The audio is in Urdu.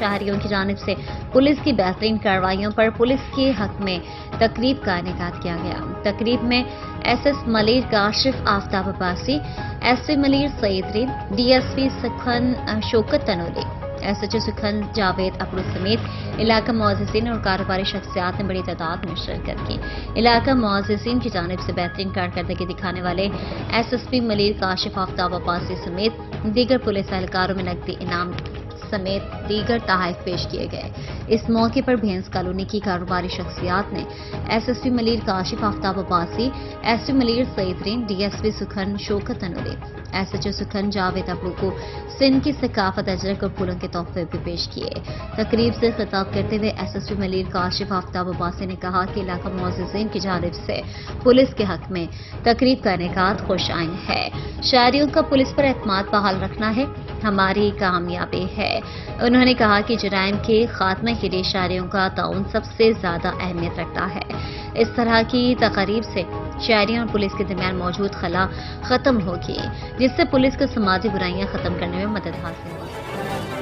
شہریوں کی جانب سے پولیس کی بہترین کارروائیوں پر پولیس کے حق میں تقریب کا انعقاد کیا گیا۔ تقریب میں S S Malir Kashif Aftab Abbasi, S P Malir Saeed Rind, D S P Sukkhan Shaukat Tanoli, S H O Sukkhan Javed Abro سمیت علاقہ معززین اور کاروباری شخصیات نے بڑی تعداد میں شرکت کی۔ علاقہ معززین کی جانب سے بہترین کارکردگی دکھانے والے S S P Malir Kashif Aftab Abbasi سمیت دیگر پولیس اہلکاروں میں نقدی انعام سمیت دیگر تحائف پیش کیے گئے۔ اس موقع پر بھینس کالونی کی کاروباری شخصیات نے S S P Malir Kashif Aftab Abbasi, S P Malir Saeed Rind, D S P Sukkhan Shaukat Tanoli, S H O Sukkhan Javed Abro کو سندھ کی ثقافت اجرک اور پھولوں کے تحفے بھی پیش کیے۔ تقریب سے خطاب کرتے ہوئے S S P Malir Kashif Aftab Abbasi نے کہا کہ علاقہ معززین کی جانب سے پولیس کے حق میں تقریب کا انعقاد خوش آئین ہے۔ شہریوں کا پولیس پر اعتماد بحال رکھنا ہے ہماری کامیابی ہے۔ انہوں نے کہا کہ جرائم کے خاتمے کے لیے شہریوں کا تعاون سب سے زیادہ اہمیت رکھتا ہے۔ اس طرح کی تقاریب سے شہریوں اور پولیس کے درمیان موجود خلا ختم ہوگی، جس سے پولیس کو سماجی برائیاں ختم کرنے میں مدد حاصل ہوگی۔